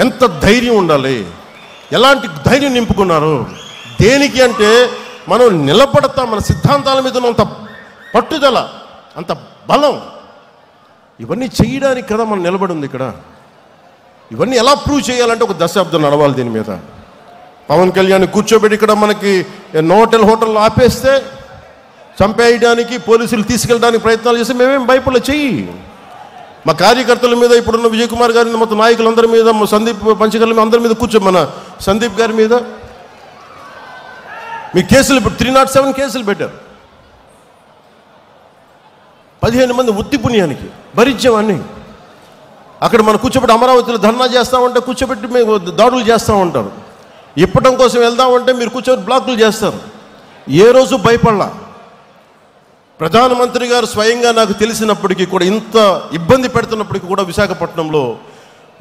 ఎంత ధైర్యం ఉండాలి, ఎలాంటి ధైర్యం నింపుకున్నారు. దేనికి అంటే మనం నిలబడతాం, మన సిద్ధాంతాల మీద అంత పట్టుదల, అంత బలం, ఇవన్నీ చేయడానికి కదా మనం నిలబడి ఉంది ఇక్కడ. ఇవన్నీ ఎలా ప్రూవ్ చేయాలంటే ఒక దశాబ్దం నడవాలి దీని మీద. పవన్ కళ్యాణ్ కూర్చోబెట్టి ఇక్కడ మనకి హోటల్లో ఆపేస్తే చంపేయడానికి, పోలీసులు తీసుకెళ్ళడానికి ప్రయత్నాలు చేస్తే మేమేం భయపడలే. చెయ్యి. మా కార్యకర్తల మీద, ఇప్పుడున్న విజయ్ కుమార్ గారి మొత్తం నాయకులందరి మీద, సందీప్ పంచకర్ల మీద, అందరి మీద మన సందీప్ గారి మీద మీ కేసులు 307 కేసులు పెట్టారు. 15 మంది ఉత్తి పుణ్యానికి భరించామని. అక్కడ మనం కూర్చోబెట్టి అమరావతిలో ధర్నా చేస్తామంటే కూర్చోబెట్టి మేము దాడులు చేస్తూ ఉంటారు. ఇప్పటం కోసం వెళ్దామంటే మీరు కూర్చోబెట్టి బ్లాకులు చేస్తారు. ఏ రోజు భయపడలా. ప్రధానమంత్రి గారు స్వయంగా నాకు తెలిసినప్పటికీ కూడా, ఇంత ఇబ్బంది పెడుతున్నప్పటికీ కూడా విశాఖపట్నంలో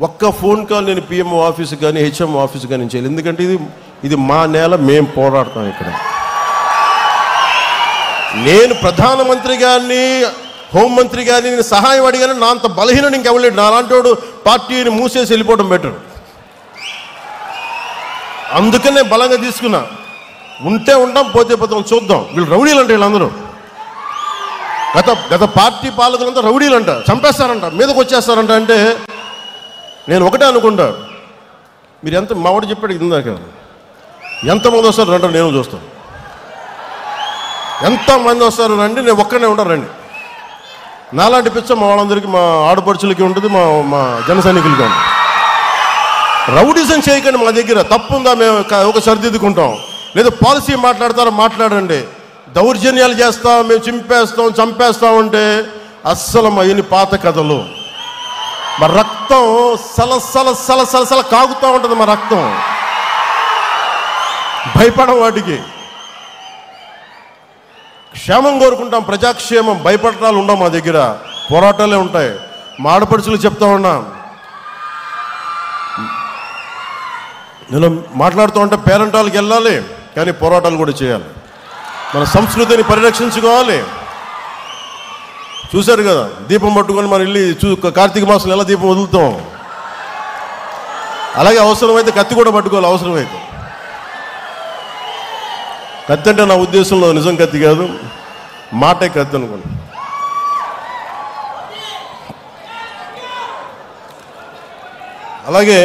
ఒక్క ఫోన్ కాల్ నేను పిఎంఓ ఆఫీస్ కానీ హెచ్ఎంఓ ఆఫీస్ కానీ చేయాలి. ఎందుకంటే ఇది మా నేల, మేము పోరాడతాం ఇక్కడ. నేను ప్రధానమంత్రి గారిని, హోంమంత్రి గారిని నేను సహాయం అడిగాను. నా అంత బలహీనం ఇంకెవలేడు. నా లాంటి వాడు పార్టీని మూసేసి వెళ్ళిపోవడం బెటర్. అందుకనే బలంగా తీసుకున్నా. ఉంటే ఉంటాం, పోతే పోతాం, చూద్దాం. వీళ్ళు రౌడీలు అంటే వీళ్ళందరూ గత పార్టీ పాలకులంతా రౌడీలు అంట, చంపేస్తారంట, మీదకి వచ్చేస్తారంట. అంటే నేను ఒకటే అనుకుంటా, మీరు ఎంత, మా వాడు చెప్పాడు ఇందాక, ఎంతమంది వస్తారు రండి, నేను చూస్తాను. ఎంతమంది వస్తారు రండి, నేను ఒక్కనే ఉంటాను రండి. నాలాంటి పిచ్చ మా వాళ్ళందరికీ, మా ఆడపడుచులకి ఉంటుంది, మా జన సైనికులకి ఉంటుంది. రౌడీజం చేయకండి. మా దగ్గర తప్పు ఉందా మేము ఒక సరిదిద్దుకుంటాం. లేదా పాలసీ మాట్లాడతారా, మాట్లాడండి. దౌర్జన్యాలు చేస్తాం, మేము చింపేస్తాం, చంపేస్తామంటే అస్సలు మా ఇన్ని పాత కథలు. మా రక్తం సలసల కాగుతూ ఉంటుంది. మా రక్తం భయపడం. వాటికి క్షేమం కోరుకుంటాం, ప్రజాక్షేమం. భయపడటాలు ఉండవు మా దగ్గర, పోరాటాలే ఉంటాయి. మా ఆడపడుచులు చెప్తా ఉన్నా, నేను మాట్లాడుతూ ఉంటే పేరెంటాలకు వెళ్ళాలి, కానీ పోరాటాలు కూడా చేయాలి. మన సంస్కృతిని పరిరక్షించుకోవాలి. చూశారు కదా, దీపం పట్టుకొని మన ఇల్లు కార్తీక మాసంలో ఎలా దీపం వదులుతాం, అలాగే అవసరమైతే కత్తి కూడా పట్టుకోవాలి. అవసరమైతే కత్తి అంటే నా ఉద్దేశంలో నిజం కత్తి కాదు, మాటే కత్తి అనుకోండి. అలాగే